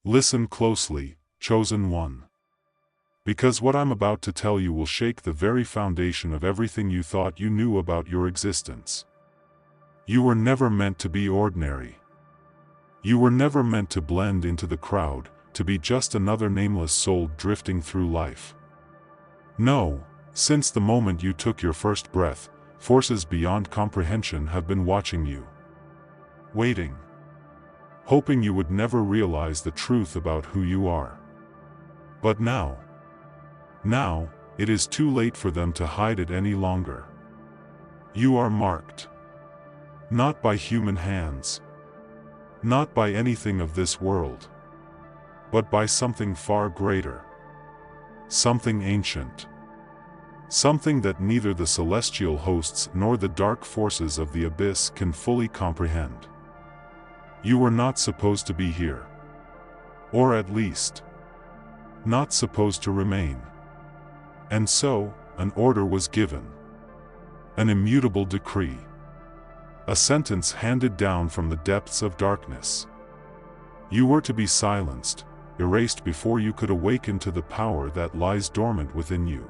Listen closely, chosen one. Because what I'm about to tell you will shake the very foundation of everything you thought you knew about your existence. You were never meant to be ordinary. You were never meant to blend into the crowd, to be just another nameless soul drifting through life. No, since the moment you took your first breath, forces beyond comprehension have been watching you. Waiting. Hoping you would never realize the truth about who you are. But now, it is too late for them to hide it any longer. You are marked. Not by human hands. Not by anything of this world. But by something far greater. Something ancient. Something that neither the celestial hosts nor the dark forces of the abyss can fully comprehend. You were not supposed to be here. Or at least, not supposed to remain. And so, an order was given. An immutable decree. A sentence handed down from the depths of darkness. You were to be silenced, erased before you could awaken to the power that lies dormant within you.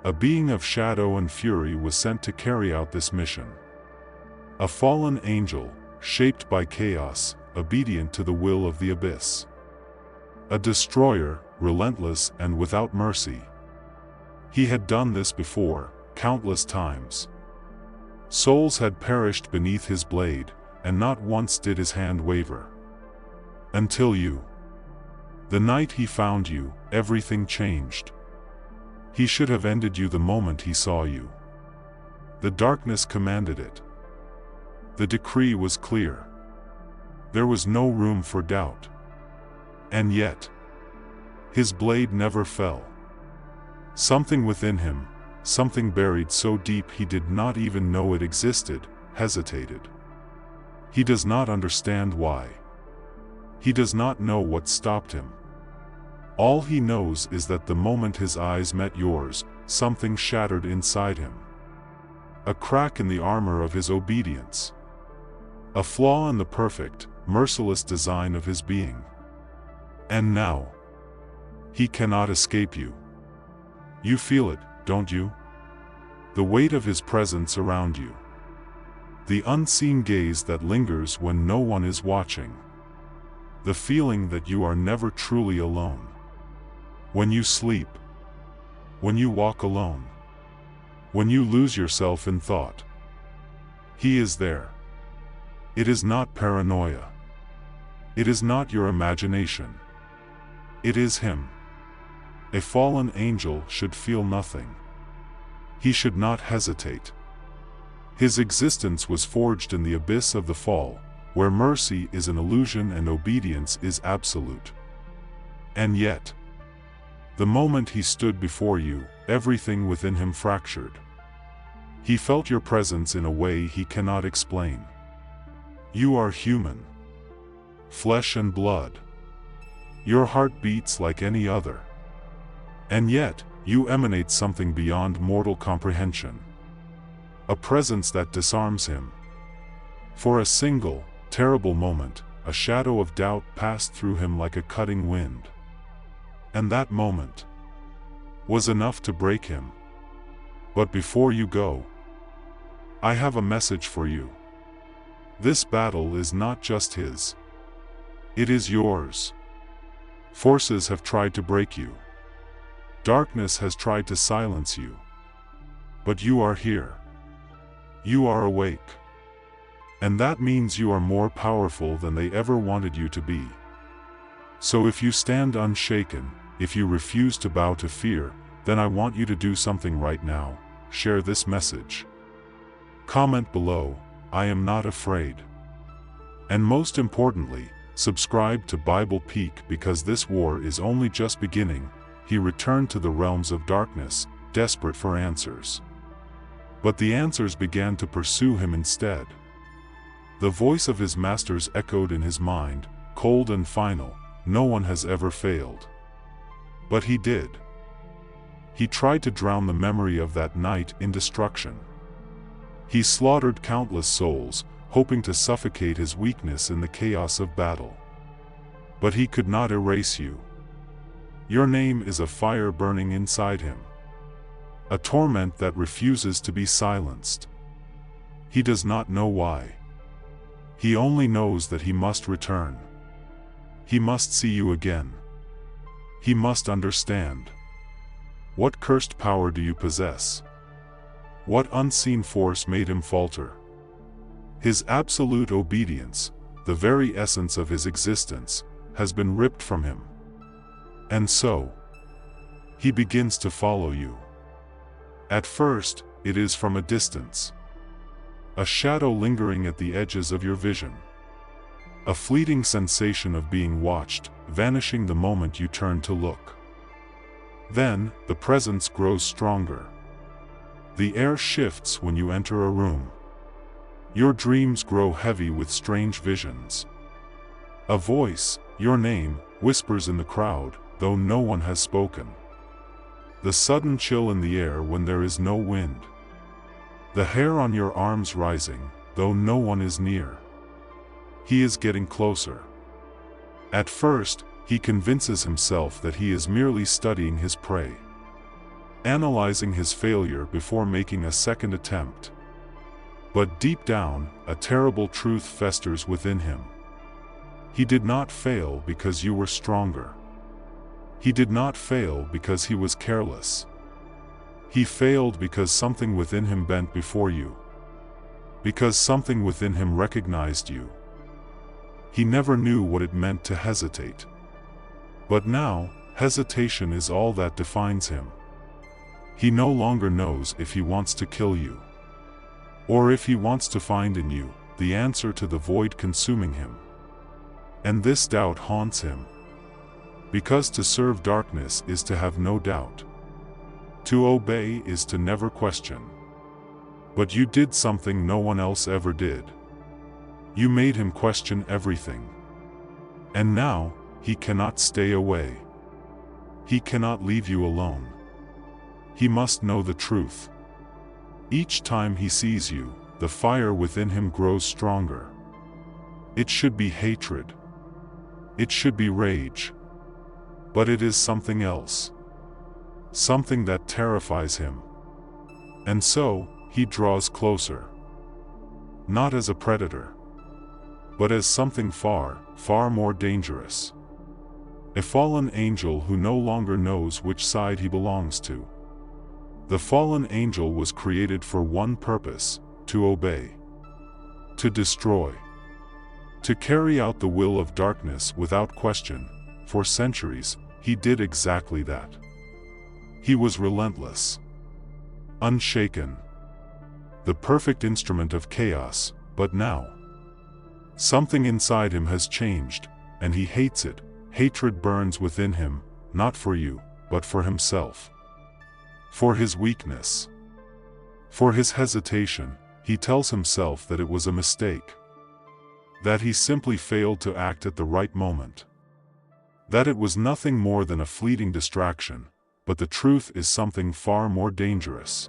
A being of shadow and fury was sent to carry out this mission. A fallen angel, shaped by chaos, obedient to the will of the abyss. A destroyer, relentless and without mercy. He had done this before, countless times. Souls had perished beneath his blade, and not once did his hand waver. Until you. The night he found you, everything changed. He should have ended you the moment he saw you. The darkness commanded it. The decree was clear. There was no room for doubt. And yet, his blade never fell. Something within him, something buried so deep he did not even know it existed, hesitated. He does not understand why. He does not know what stopped him. All he knows is that the moment his eyes met yours, something shattered inside him. A crack in the armor of his obedience. A flaw in the perfect, merciless design of his being. And now, he cannot escape you. You feel it, don't you? The weight of his presence around you. The unseen gaze that lingers when no one is watching. The feeling that you are never truly alone. When you sleep. When you walk alone. When you lose yourself in thought. He is there. It is not paranoia. It is not your imagination. It is him. A fallen angel should feel nothing. He should not hesitate. His existence was forged in the abyss of the fall, where mercy is an illusion and obedience is absolute. And yet, the moment he stood before you, everything within him fractured. He felt your presence in a way he cannot explain. You are human. Flesh and blood. Your heart beats like any other. And yet, you emanate something beyond mortal comprehension. A presence that disarms him. For a single, terrible moment, a shadow of doubt passed through him like a cutting wind. And that moment was enough to break him. But before you go, I have a message for you. This battle is not just his. It is yours. Forces have tried to break you. Darkness has tried to silence you. But you are here. You are awake. And that means you are more powerful than they ever wanted you to be. So if you stand unshaken, if you refuse to bow to fear, then I want you to do something right now. Share this message. Comment below, I am not afraid. And most importantly, subscribe to Bible Peak because this war is only just beginning. He returned to the realms of darkness, desperate for answers. But the answers began to pursue him instead. The voice of his masters echoed in his mind, cold and final, no one has ever failed. But he did. He tried to drown the memory of that night in destruction. He slaughtered countless souls, hoping to suffocate his weakness in the chaos of battle. But he could not erase you. Your name is a fire burning inside him. A torment that refuses to be silenced. He does not know why. He only knows that he must return. He must see you again. He must understand. What cursed power do you possess? What unseen force made him falter? His absolute obedience, the very essence of his existence, has been ripped from him. And so, he begins to follow you. At first, it is from a distance. A shadow lingering at the edges of your vision. A fleeting sensation of being watched, vanishing the moment you turn to look. Then, the presence grows stronger. The air shifts when you enter a room. Your dreams grow heavy with strange visions. A voice, your name, whispers in the crowd, though no one has spoken. The sudden chill in the air when there is no wind. The hair on your arms rising, though no one is near. He is getting closer. At first, he convinces himself that he is merely studying his prey, analyzing his failure before making a second attempt. But deep down, a terrible truth festers within him. He did not fail because you were stronger. He did not fail because he was careless. He failed because something within him bent before you. Because something within him recognized you. He never knew what it meant to hesitate. But now, hesitation is all that defines him. He no longer knows if he wants to kill you, or if he wants to find in you the answer to the void consuming him. And this doubt haunts him. Because to serve darkness is to have no doubt. To obey is to never question. But you did something no one else ever did. You made him question everything. And now, he cannot stay away. He cannot leave you alone. He must know the truth. Each time he sees you, the fire within him grows stronger. It should be hatred. It should be rage. But it is something else. Something that terrifies him. And so, he draws closer. Not as a predator, but as something far, far more dangerous. A fallen angel who no longer knows which side he belongs to. The fallen angel was created for one purpose: to obey. To destroy. To carry out the will of darkness without question. For centuries, he did exactly that. He was relentless. Unshaken. The perfect instrument of chaos, but now, something inside him has changed, and he hates it. Hatred burns within him, not for you, but for himself. For his weakness. For his hesitation, he tells himself that it was a mistake. That he simply failed to act at the right moment. That it was nothing more than a fleeting distraction, but the truth is something far more dangerous.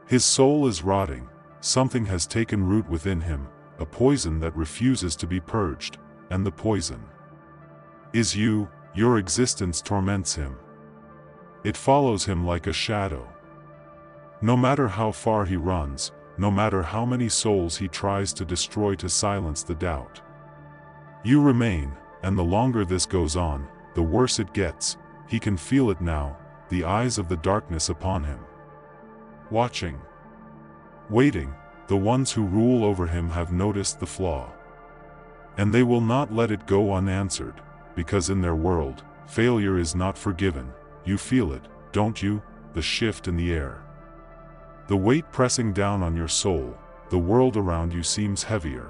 His soul is rotting, something has taken root within him, a poison that refuses to be purged, and the poison is you. Your existence torments him. It follows him like a shadow. No matter how far he runs, no matter how many souls he tries to destroy to silence the doubt, you remain, and the longer this goes on, the worse it gets. He can feel it now, the eyes of the darkness upon him. Watching. Waiting. The ones who rule over him have noticed the flaw. And they will not let it go unanswered, because in their world, failure is not forgiven. You feel it, don't you? The shift in the air. The weight pressing down on your soul. The world around you seems heavier.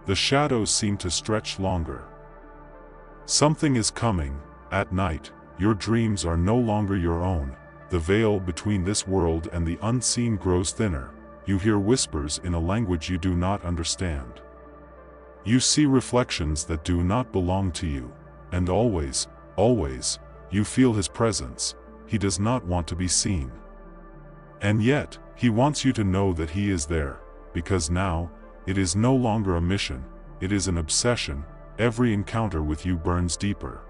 The shadows seem to stretch longer. Something is coming. At night, your dreams are no longer your own. The veil between this world and the unseen grows thinner. You hear whispers in a language you do not understand. You see reflections that do not belong to you. And always, always, you feel his presence. He does not want to be seen. And yet, he wants you to know that he is there, because now, it is no longer a mission, it is an obsession, every encounter with you burns deeper.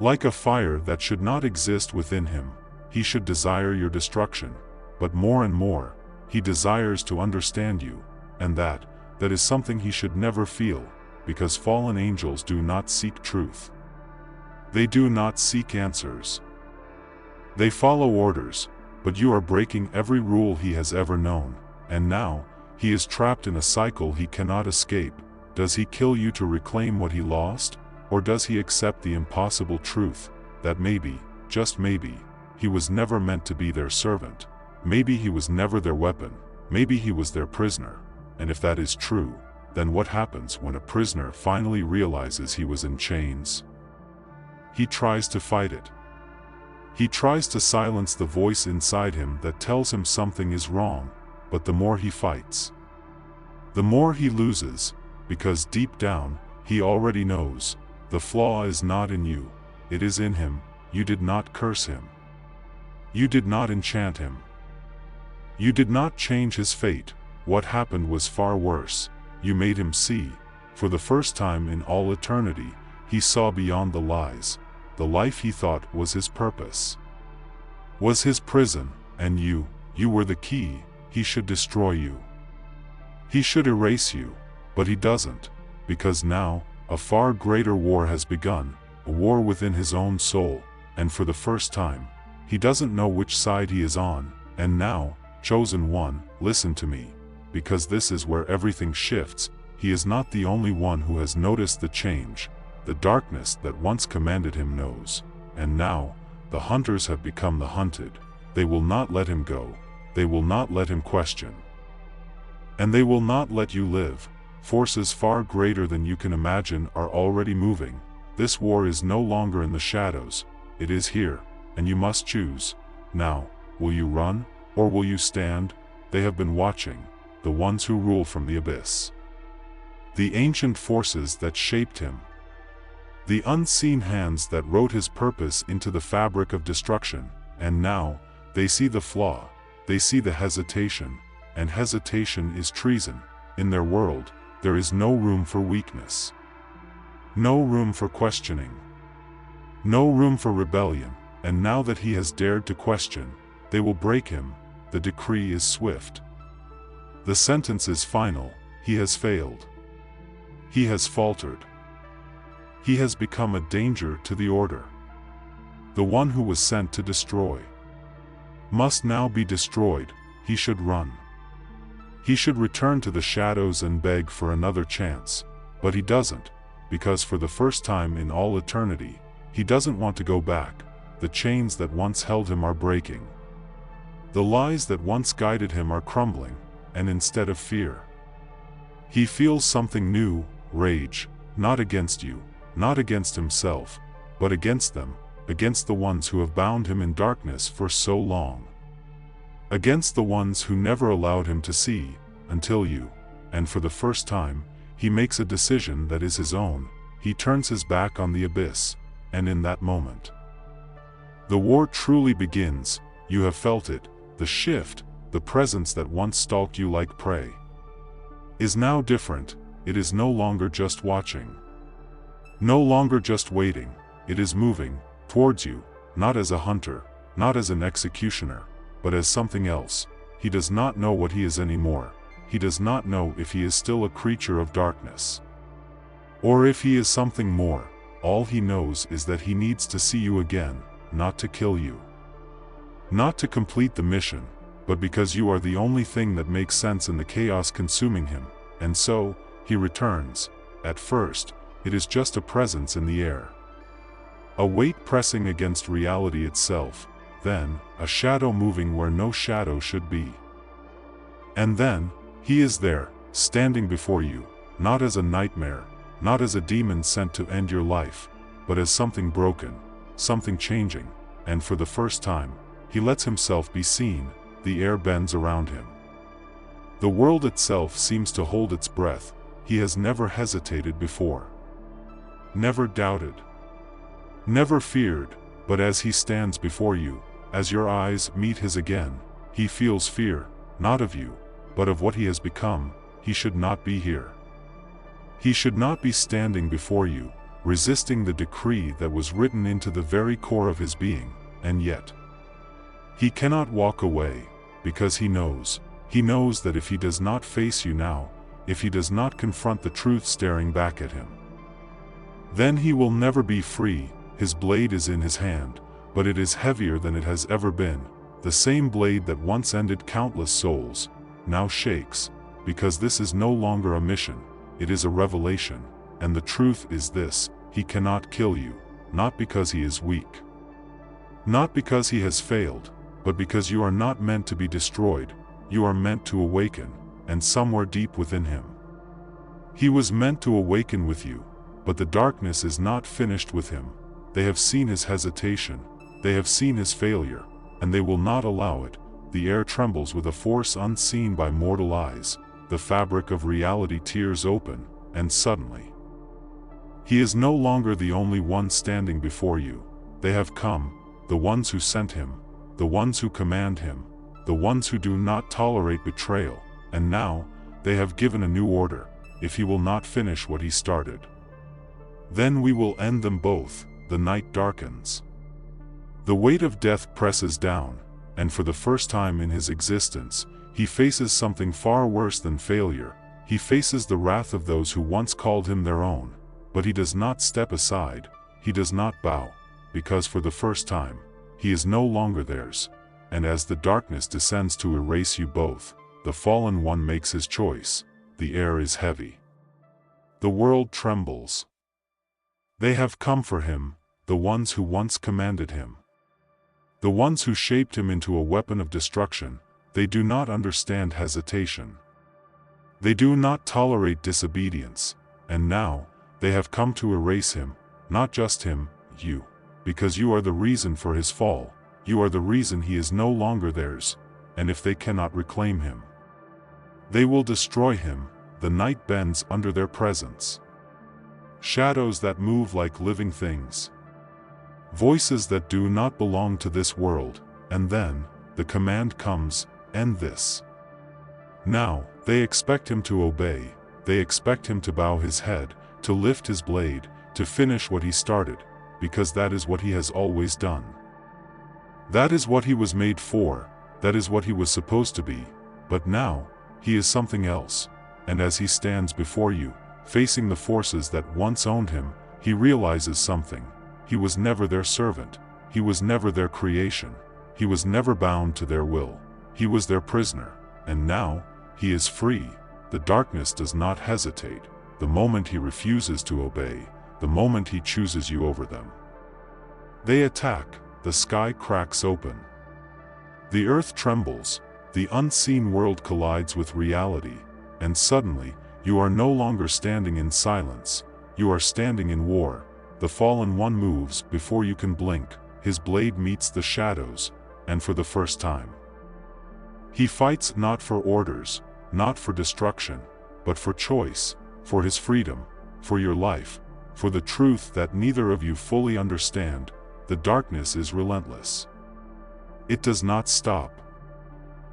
Like a fire that should not exist within him, he should desire your destruction, but more and more, he desires to understand you, and that is something he should never feel, because fallen angels do not seek truth. They do not seek answers. They follow orders, but you are breaking every rule he has ever known, and now, he is trapped in a cycle he cannot escape. Does he kill you to reclaim what he lost, or does he accept the impossible truth, that maybe, just maybe, he was never meant to be their servant, maybe he was never their weapon, maybe he was their prisoner, and if that is true, then what happens when a prisoner finally realizes he was in chains? He tries to fight it. He tries to silence the voice inside him that tells him something is wrong, but the more he fights, the more he loses, because deep down, he already knows, the flaw is not in you, it is in him. You did not curse him. You did not enchant him. You did not change his fate. What happened was far worse. You made him see, for the first time in all eternity, he saw beyond the lies. The life he thought was his purpose was his prison, and you were the key. He should destroy you. He should erase you, but he doesn't, because now, a far greater war has begun, a war within his own soul, and for the first time, he doesn't know which side he is on, and now, chosen one, listen to me, because this is where everything shifts. He is not the only one who has noticed the change. The darkness that once commanded him knows, and now, the hunters have become the hunted. They will not let him go. They will not let him question. And they will not let you live. Forces far greater than you can imagine are already moving. This war is no longer in the shadows. It is here, and you must choose. Now, will you run, or will you stand? They have been watching, the ones who rule from the abyss. The ancient forces that shaped him. The unseen hands that wrote his purpose into the fabric of destruction, and now, they see the flaw, they see the hesitation, and hesitation is treason. In their world, there is no room for weakness. No room for questioning. No room for rebellion, and now that he has dared to question, they will break him. The decree is swift. The sentence is final. He has failed. He has faltered. He has become a danger to the order. The one who was sent to destroy must now be destroyed. He should run. He should return to the shadows and beg for another chance, but he doesn't, because for the first time in all eternity, he doesn't want to go back. The chains that once held him are breaking. The lies that once guided him are crumbling, and instead of fear, he feels something new, rage, not against you, not against himself, but against them, against the ones who have bound him in darkness for so long. Against the ones who never allowed him to see, until you, and for the first time, he makes a decision that is his own. He turns his back on the abyss, and in that moment, the war truly begins. You have felt it, the shift, the presence that once stalked you like prey is now different. It is no longer just watching, no longer just waiting. It is moving towards you, not as a hunter, not as an executioner, but as something else. He does not know what he is anymore. He does not know if he is still a creature of darkness, or if he is something more. All he knows is that he needs to see you again, not to kill you, not to complete the mission, but because you are the only thing that makes sense in the chaos consuming him. And so, he returns. At first, it is just a presence in the air, a weight pressing against reality itself. Then, a shadow moving where no shadow should be. And then, he is there, standing before you, not as a nightmare, not as a demon sent to end your life, but as something broken, something changing, and for the first time, he lets himself be seen. The air bends around him. The world itself seems to hold its breath. He has never hesitated before, never doubted, never feared, but as he stands before you, as your eyes meet his again, he feels fear, not of you, but of what he has become. He should not be here. He should not be standing before you, resisting the decree that was written into the very core of his being, and yet he cannot walk away, because he knows that if he does not face you now, if he does not confront the truth staring back at him, then he will never be free. His blade is in his hand, but it is heavier than it has ever been. The same blade that once ended countless souls, now shakes, because this is no longer a mission, it is a revelation, and the truth is this: he cannot kill you, not because he is weak, not because he has failed, but because you are not meant to be destroyed, you are meant to awaken, and somewhere deep within him. He was meant to awaken with you, but the darkness is not finished with him. They have seen his hesitation, they have seen his failure, and they will not allow it. The air trembles with a force unseen by mortal eyes, the fabric of reality tears open, and suddenly he is no longer the only one standing before you. They have come, the ones who sent him, the ones who command him, the ones who do not tolerate betrayal, and now they have given a new order: if he will not finish what he started, then we will end them both. The night darkens. The weight of death presses down, and for the first time in his existence, he faces something far worse than failure. He faces the wrath of those who once called him their own, but he does not step aside, he does not bow, because for the first time, he is no longer theirs. And as the darkness descends to erase you both, the fallen one makes his choice. The air is heavy. The world trembles. They have come for him, the ones who once commanded him, the ones who shaped him into a weapon of destruction. They do not understand hesitation. They do not tolerate disobedience, and now, they have come to erase him, not just him, you, because you are the reason for his fall, you are the reason he is no longer theirs, and if they cannot reclaim him, they will destroy him. The night bends under their presence. Shadows that move like living things. Voices that do not belong to this world, and then, the command comes: end this. Now, they expect him to obey, they expect him to bow his head, to lift his blade, to finish what he started, because that is what he has always done. That is what he was made for, that is what he was supposed to be, but now, he is something else, and as he stands before you, facing the forces that once owned him, he realizes something. He was never their servant, he was never their creation, he was never bound to their will, he was their prisoner, and now, he is free. The darkness does not hesitate, the moment he refuses to obey, the moment he chooses you over them. They attack, the sky cracks open. The earth trembles, the unseen world collides with reality, and suddenly, you are no longer standing in silence, you are standing in war. The fallen one moves before you can blink, his blade meets the shadows, and for the first time, he fights not for orders, not for destruction, but for choice, for his freedom, for your life, for the truth that neither of you fully understand. The darkness is relentless. It does not stop.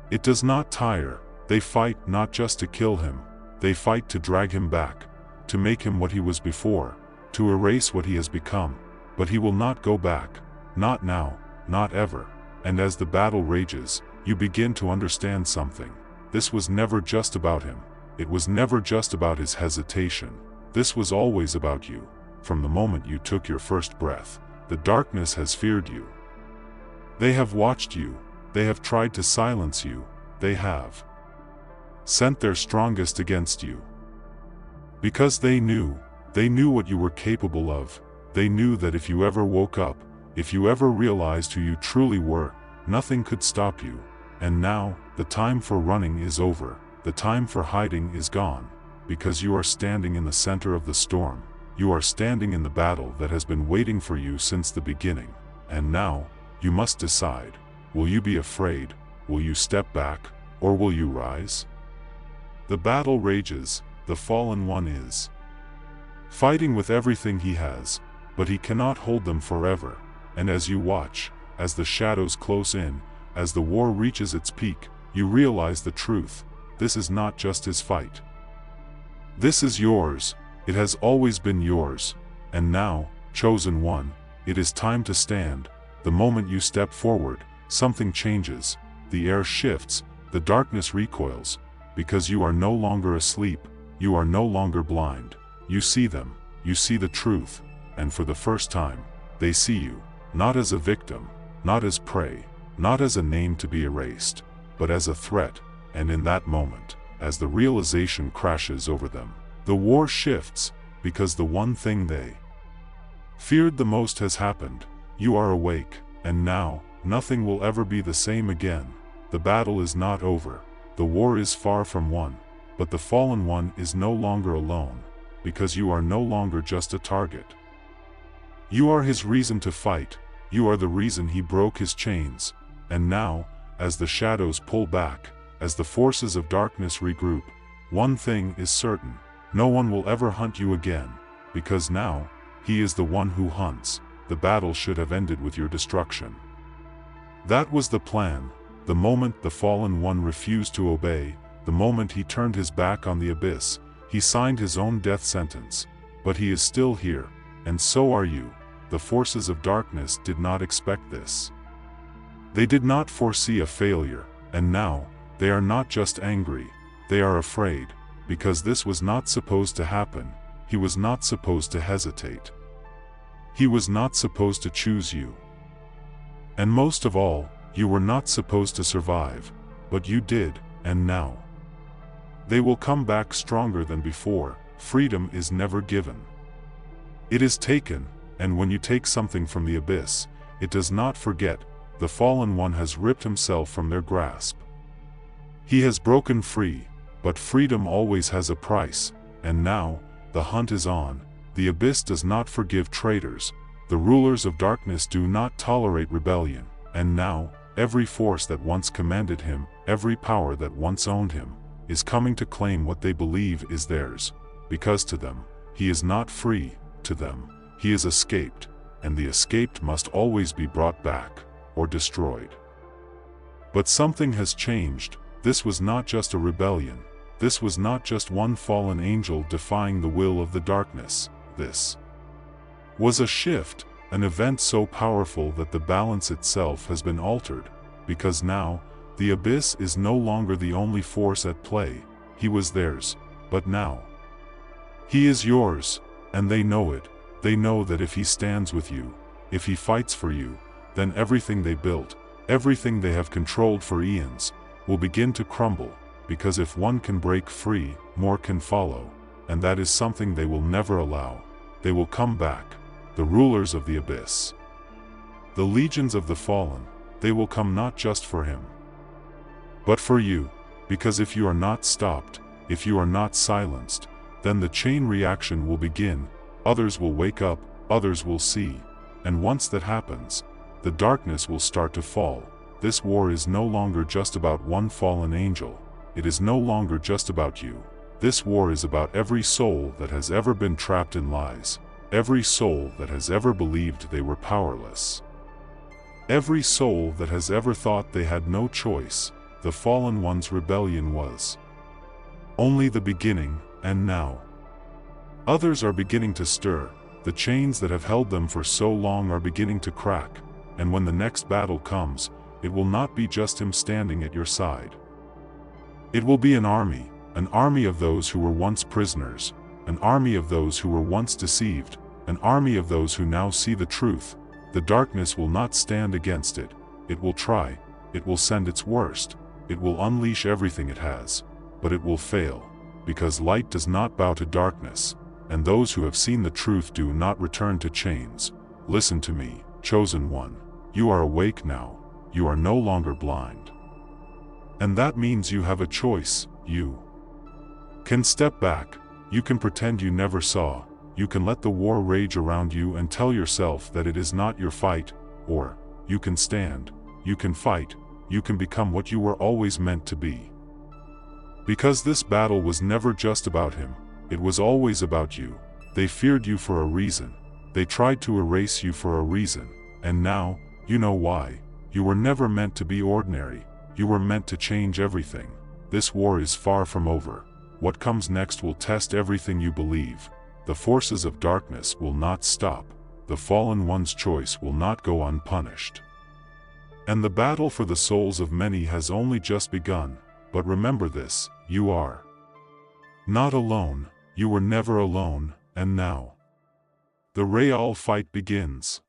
It does not tire. They fight not just to kill him, they fight to drag him back, to make him what he was before, to erase what he has become, but he will not go back, not now, not ever. And as the battle rages, you begin to understand something. This was never just about him, it was never just about his hesitation, this was always about you. From the moment you took your first breath, the darkness has feared you. They have watched you, they have tried to silence you, they have sent their strongest against you. Because they knew what you were capable of, they knew that if you ever woke up, if you ever realized who you truly were, nothing could stop you. And now, the time for running is over, the time for hiding is gone, because you are standing in the center of the storm, you are standing in the battle that has been waiting for you since the beginning, and now, you must decide, will you be afraid, will you step back, or will you rise? The battle rages, the fallen one is fighting with everything he has, but he cannot hold them forever, and as you watch, as the shadows close in, as the war reaches its peak, you realize the truth. This is not just his fight. This is yours, It has always been yours. And now, chosen one, it is time to stand. The moment you step forward, something changes. The air shifts, the darkness recoils, because you are no longer asleep, you are no longer blind. You see them, you see the truth, and for the first time, they see you, not as a victim, not as prey, not as a name to be erased, but as a threat. And in that moment, as the realization crashes over them, the war shifts, because the one thing they feared the most has happened. You are awake, and now, nothing will ever be the same again. The battle is not over, the war is far from won, but the fallen one is no longer alone, because you are no longer just a target. You are his reason to fight, you are the reason he broke his chains. And now, as the shadows pull back, as the forces of darkness regroup, one thing is certain: no one will ever hunt you again, because now, he is the one who hunts. The battle should have ended with your destruction. That was the plan. The moment the fallen one refused to obey, the moment he turned his back on the abyss, he signed his own death sentence. But he is still here, and so are you. The forces of darkness did not expect this. They did not foresee a failure, and now, they are not just angry, they are afraid, because this was not supposed to happen. He was not supposed to hesitate. He was not supposed to choose you. And most of all, you were not supposed to survive, but you did, and now they will come back stronger than before. Freedom is never given. It is taken, and when you take something from the abyss, it does not forget. The fallen one has ripped himself from their grasp. He has broken free, but freedom always has a price, and now, the hunt is on. The abyss does not forgive traitors. The rulers of darkness do not tolerate rebellion. And now, every force that once commanded him, every power that once owned him, is coming to claim what they believe is theirs. Because to them, he is not free. To them, he is escaped, and the escaped must always be brought back, or destroyed. But something has changed. This was not just a rebellion. This was not just one fallen angel defying the will of the darkness. This was a shift, an event so powerful that the balance itself has been altered, because now, the abyss is no longer the only force at play. He was theirs, but now he is yours, and they know it. They know that if he stands with you, if he fights for you, then everything they built, everything they have controlled for eons, will begin to crumble, because if one can break free, more can follow, and that is something they will never allow. They will come back, the rulers of the abyss, the legions of the fallen. They will come not just for him, but for you, because if you are not stopped, if you are not silenced, then the chain reaction will begin. Others will wake up, others will see, and once that happens, the darkness will start to fall. This war is no longer just about one fallen angel. It is no longer just about you. This war is about every soul that has ever been trapped in lies, every soul that has ever believed they were powerless, every soul that has ever thought they had no choice. The fallen one's rebellion was only the beginning, and now others are beginning to stir. The chains that have held them for so long are beginning to crack, and when the next battle comes, it will not be just him standing at your side. It will be an army of those who were once prisoners, an army of those who were once deceived, an army of those who now see the truth. The darkness will not stand against it. It will try, it will send its worst, it will unleash everything it has, but it will fail, because light does not bow to darkness, and those who have seen the truth do not return to chains. Listen to me, chosen one. You are awake now. You are no longer blind. And that means you have a choice. You can step back. You can pretend you never saw. You can let the war rage around you and tell yourself that it is not your fight. Or, you can stand. You can fight. You can become what you were always meant to be. Because this battle was never just about him. It was always about you. They feared you for a reason. They tried to erase you for a reason. And now, you know why. You were never meant to be ordinary. You were meant to change everything. This war is far from over. What comes next will test everything you believe. the forces of darkness will not stop, the fallen one's choice will not go unpunished. And the battle for the souls of many has only just begun, but remember this, you are not alone, you were never alone, and now the real fight begins.